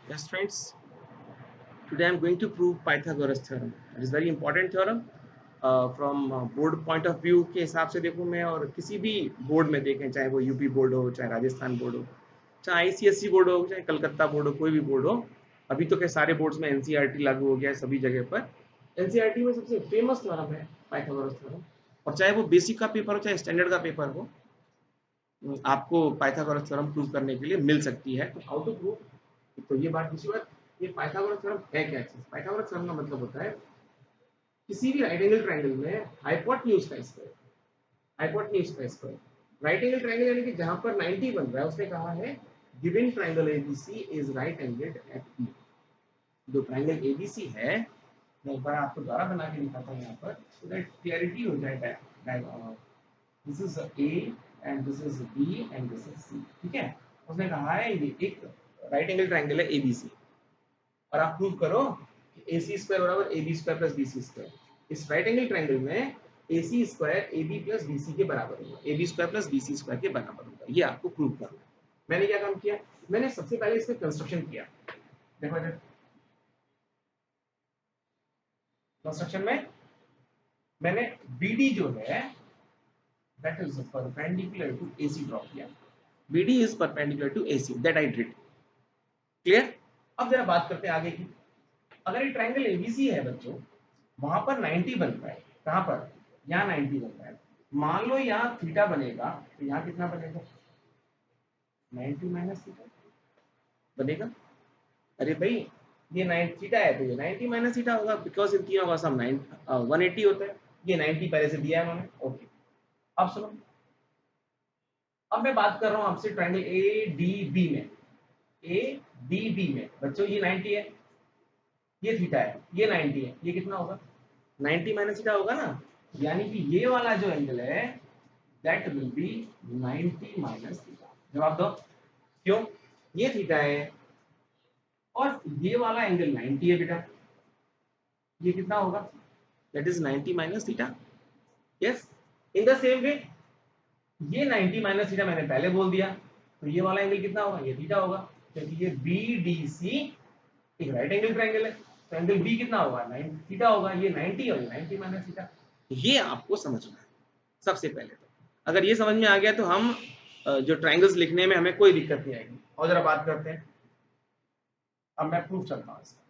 Yes, friends. Today I'm going to prove Pythagoras theorem. It is very important theorem. From board point of view के हिसाब से देखूं मैं और किसी भी बोर्ड में देखें, चाहे वो यूपी बोर्ड हो, चाहे राजस्थान बोर्ड हो, चाहे आईसीएसई बोर्ड हो, चाहे कलकत्ता बोर्ड हो, कोई भी बोर्ड हो। अभी तो के सारे बोर्ड्स में एनसीईआरटी लागू हो गया है सभी जगह पर। एनसीईआरटी में सबसे फेमस थ्योरम है पाइथागोरस थ्योरम। और चाहे वो बेसिक का पेपर हो, चाहे स्टैंडर्ड का पेपर हो, आपको पाइथागोरस थ्योरम प्रूव करने के लिए मिल सकती है। तो हाउ टू प्रूव, तो ये बात दूसरी बात, ये पाइथागोरस थ्योरम है क्या चीज? पाइथागोरस थ्योरम का मतलब होता है किसी भी राइट एंगल ट्रायंगल में हाइपोटेन्यूज का स्क्वायर, हाइपोटेन्यूज का स्क्वायर। राइट एंगल ट्रायंगल यानी कि जहां पर 90 बन रहा है, उसने कहा है given triangle ABC is right angled at B. जो ट्रायंगल एबीसी है, मैं एक बार आपको द्वारा बना के दिखाता हूं यहाँ पर, सो दैट क्लैरिटी हो जाए। This is A and this is B and this is C. ठीक है, उसने कहा है ये एक राइट एंगल ट्रायंगल है एबीसी, और आप प्रूव करो कि ए सी स्क्वायर बराबर A B square plus B C square. इस राइट एंगल ट्रायंगल में A C square A B plus B C के बराबर होगा, A B square plus B C square के बराबर होगा। ये आपको प्रूव करना है। मैंने क्या काम किया, मैंने सबसे पहले इसमें कंस्ट्रक्शन किया। देखो इधर कंस्ट्रक्शन में मैंने बी डी जो है that is perpendicular to A C draw किया। B D is perpendicular to A C, that I did. Clear? अब जरा बात करते हैं आगे की। अगर ये ट्रायंगल एबीसी है बच्चों, वहां पर 90 बन रहा है, कहां पर? यहाँ 90 बन रहा है। मान लो यहाँ थीटा बनेगा, तो यहाँ कितना बनेगा? 90 माइनस थीटा बनेगा। अरे भाई, ये 90 थीटा है तो ये 90 माइनस थीटा होगा, बिकॉज इन तीनों का सम 180 होता है। ये 90 पहले से दिया है उन्होंने। ओके, अब सुनो, अब मैं बात कर रहा हूँ आपसे ट्रायंगल ए डी बी में। ए डी बी में बच्चों ये 90 है, ये थीटा है, ये 90 है, ये कितना होगा? 90 माइनस थीटा होगा ना। यानी कि ये वाला जो एंगल है that will be 90 minus theta. जवाब दो, क्यों? ये थीटा है और ये वाला एंगल 90 है बेटा, ये कितना होगा? That is 90 minus theta. Yes, in the same way ये 90 माइनस थीटा मैंने पहले बोल दिया, तो ये वाला एंगल कितना होगा? ये थीटा होगा, क्योंकि ये बी डी सी एक राइट एंगल ट्रायंगल है। तो एंगल बी कितना होगा? 90 थीटा होगा। ये 90 और ये 90 माइनस थीटा। ये आपको समझना है सबसे पहले। तो अगर ये समझ में आ गया तो हम जो ट्रायंगल्स लिखने में हमें कोई दिक्कत नहीं आएगी। और जरा बात करते हैं, अब मैं प्रूफ चलता हूँ इसका।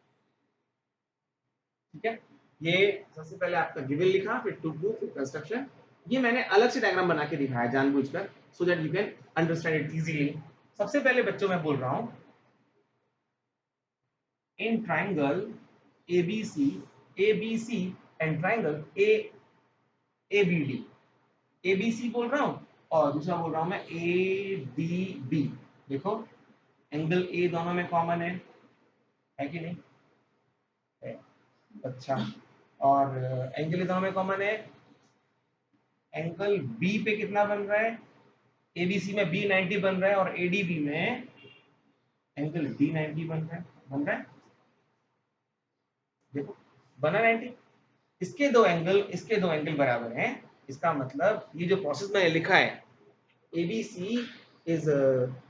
ठीक है, ये सबसे पहले आपका गिवन लिखा, फिर टू प्रूफ, फिर कंस्ट्रक्शन। ये मैंने अलग से डायग्राम बना के दिखाया जानबूझकर, so that you can understand it easily. सबसे पहले बच्चों मैं बोल रहा हूँ, in triangle ABC, ABC and triangle A ABD, ABC बोल रहा हूँ और दूसरा बोल रहा हूँ मैं ए डी बी। देखो, एंगल ए दोनों में कॉमन है कि नहीं? है। अच्छा, और एंगल ए दोनों में कॉमन है। एंगल बी पे कितना बन रहा है? एबीसी में बी 90 बन रहा है और एडीबी में एंगल डी 90 बन रहा है। देखो, बना 90। इसके दो एंगल बराबर हैं। इसका मतलब ये जो प्रोसेस मैंने लिखा है, ABC is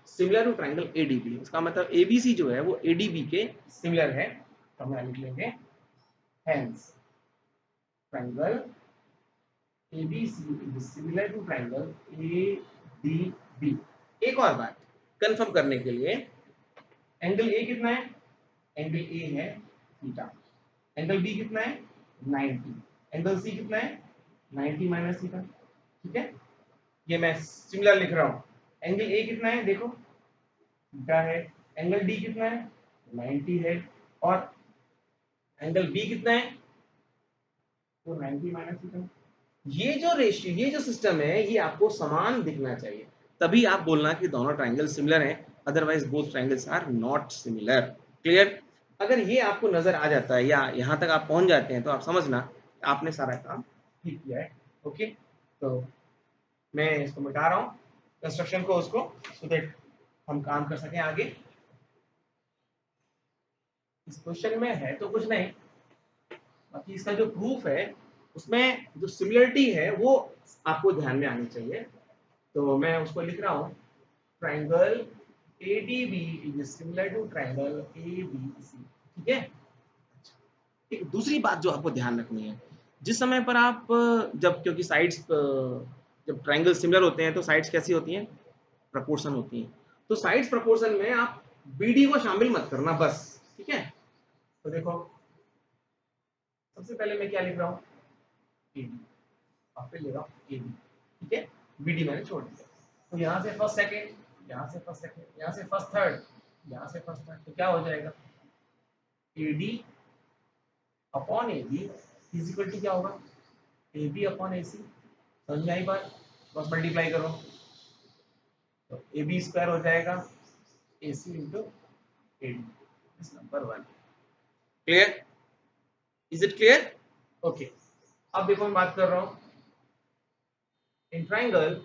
similar to triangle ADB, इसका मतलब एबीसी जो है वो एडीबी के सिमिलर है। तो हम लिख लेंगे hence triangle ABC is similar to triangle ADB. एक और बात कंफर्म करने के लिए, एंगल ए कितना है? एंगल ए है थीटा। एंगल बी कितना है? 90। एंगल सी कितना है? 90 माइनस थीटा। ठीक है, ये मैं सिमिलर लिख रहा हूं। एंगल ए कितना है? देखो, थीटा है। एंगल डी कितना है? 90 है। और एंगल बी कितना है? तो 90 माइनस थीटा। ये जो रेशियो, ये जो सिस्टम है, ये आपको समान दिखना चाहिए, तभी आप बोलना कि दोनों ट्रायंगल सिमिलर हैं। Otherwise both triangles are not similar. Clear? अगर ये आपको नजर आ जाता है या यहाँ तक आप पहुंच जाते हैं तो आप समझना आपने सारा काम ठीक किया है। ओके, तो मैं इसको मिटा रहा हूँ, कंस्ट्रक्शन को, उसको, सो दैट हम काम कर सकें आगे। इस क्वेश्चन में है तो कुछ नहीं, बाकी इसका जो प्रूफ है उसमें जो सिमिलरिटी है वो आपको ध्यान में आनी चाहिए। तो मैं उसको लिख रहा हूँ, triangle ADB is similar to triangle ABC. ठीक है। एक दूसरी बात जो आपको ध्यान रखनी है, जिस समय पर आप जब क्योंकि साइड्स जब ट्रायंगल सिमिलर होते हैं तो साइड्स कैसी होती हैं, प्रपोर्शन होती हैं। तो साइड्स प्रपोर्शन में आप BD को शामिल मत करना बस, ठीक है। तो देखो सबसे पहले मैं क्या लिख रहा हूँ, AD, और फिर लिख रहा हूँ AB, ठीक है। BD मैंने छोड़ दिया, तो यहाँ से फर्स्ट सेकेंड, यहाँ से फर्स्ट सेकेंड, यहाँ से फर्स्ट थर्ड, यहाँ से फर्स्ट थर्ड, तो क्या हो जाएगा, AD upon AB is equal to क्या होगा, AB अपॉन AC। समझ में आई बात, बस मल्टीप्लाई करो, तो AB स्क्वायर हो जाएगा AC इंटू AD, इस number 1। Clear, is it clear, okay. अब देखो मैं बात कर रहा हूँ in triangle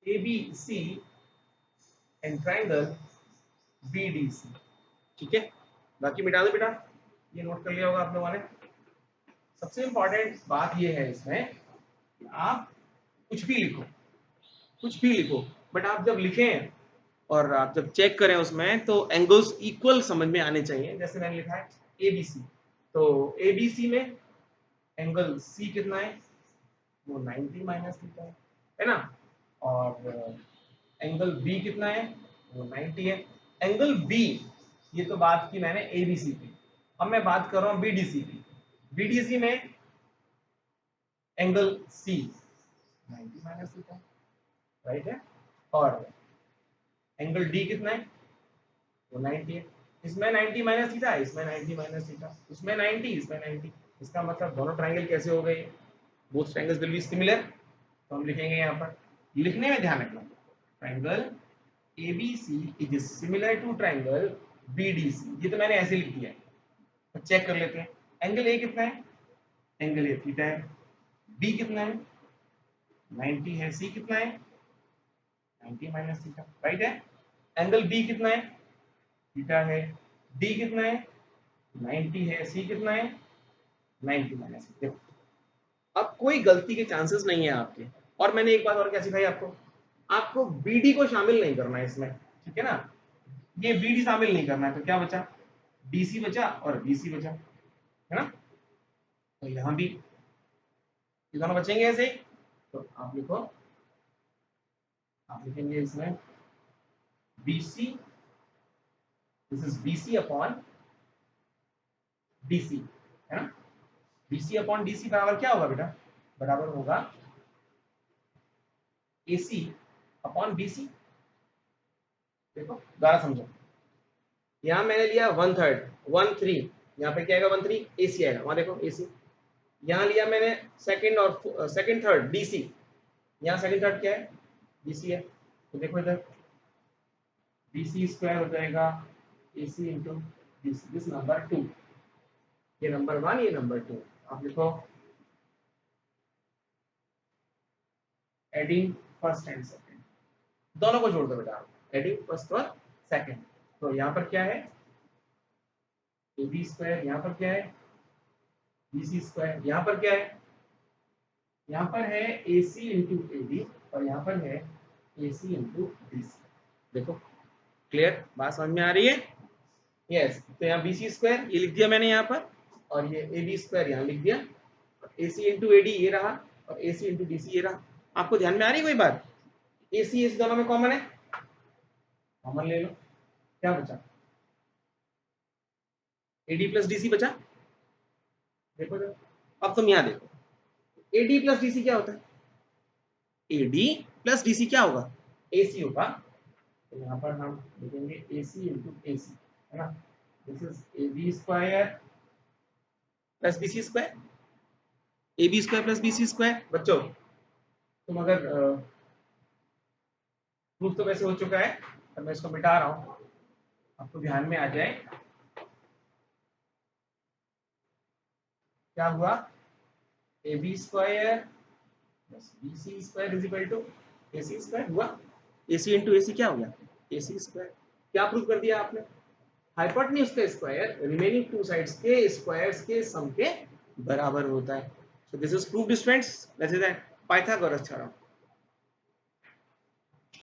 ABC and triangle BDC, ठीक है। बाकी मिटा दो बेटा, ये नोट कर लिया होगा आप लोगों ने। सबसे इंपॉर्टेंट बात ये है इसमें कि आप कुछ भी लिखो, कुछ भी लिखो, बट आप जब लिखें और आप जब चेक करें उसमें तो एंगल्स इक्वल समझ में आने चाहिए। जैसे मैंने लिखा है ABC, तो ABC में एंगल C कितना है, वो 90 माइनस थीटा है ना, और एंगल B कितना है, वो 90 है। एंगल B, ये तो बात की मैंने ABC की, अब मैं बात कर रहा हूँ BDC की। BDC में angle C 90 minus theta, right है, और एंगल D कितना है, वो 90 है। इसमें 90 माइनस थीटा, इसमें 90 माइनस थीटा, इसमें 90, इसमें 90। इसका मतलब दोनों ट्रायंगल कैसे हो गए, both triangles will be similar. तो हम लिखेंगे यहाँ पर, लिखने में ध्यान रखना, triangle ABC is similar to triangle BDC। ये तो मैंने ऐसे लिख दिया है, तो चेक कर लेते हैं। एंगल A कितना है, एंगल A थीटा है, B कितना है 90 है, C कितना है 90 माइनस थीटा, राइट है। एंगल B कितना है, थीटा है, D कितना है 90 है, C कितना है 90 माइनस। देखो अब कोई गलती के चांसेस नहीं है आपके। और मैंने एक बात और क्या सिखाई आपको, आपको BD को शामिल नहीं करना है इसमें, ठीक है ना। ये BD शामिल नहीं करना है, तो क्या बचा, DC बचा और BC बचा, है ना। तो यहाँ भी ये दोनों बचेंगे ऐसे ही। तो आप लिखो, आप लिखेंगे इसमें BC, this is BC upon DC, है ना। BC अपॉन DC बराबर क्या होगा बेटा, बराबर होगा AC अपॉन BC। देखो दोबारा समझो, यहाँ मैंने लिया 1/3 1/3, यहाँ पे क्या आएगा 1/3 AC आएगा, वहां देखो AC। यहाँ लिया मैंने सेकंड और सेकंड थर्ड DC, यहाँ सेकंड थर्ड क्या है BC है, तो देखो इधर BC स्क्वायर हो जाएगा AC into BC, this number 2, ये नंबर 1, ये नंबर 2। आप लिखो एडिंग फर्स्ट एंड सेकंड, दोनों को जोड़ दो बेटा, एडिंग फर्स्ट और सेकंड। तो यहाँ पर क्या है AB स्क्वायर, यहाँ पर क्या है BC स्क्वायर, यहाँ पर क्या है, यहाँ पर है AC इंटू AD, और यहाँ पर है AC इंटू BC। देखो क्लियर, बात समझ में आ रही है, यस। तो यहाँ BC स्क्वायर ये लिख दिया मैंने यहाँ पर, और ये AB स्क्वायर यहाँ लिख दिया, AC इंटू AD ये रहा, और AC इंटू BC ये रहा। आपको ध्यान में आ रही है कोई बात, AC इस दोनों में कॉमन है, कॉमन ले लो, क्या बचा AD प्लस DC बचा। देखो जरा, अब तुम यहाँ देखो AD प्लस DC क्या होता है, AD प्लस DC क्या होगा, AC होगा। तो यहाँ पर हम लिखेंगे AC इंटू AC, है ना। This is AB square plus BC square, AB square plus BC square. बच्चों तुम अगर प्रूफ तो वैसे हो चुका है, तो मैं इसको मिटा रहा हूँ, आपको ध्यान में आ जाए क्या हुआ, AB square plus BC square is equal to AC square हुआ। AC इंटू AC क्या हो गया AC स्क्वायर। क्या प्रूफ कर दिया आपने, हाइपोटेन्यूज का स्क्वायर रिमेनिंग टू साइड्स के स्क्वायर्स के सम के बराबर होता है। So this is proved students, that is Pythagoras theorem.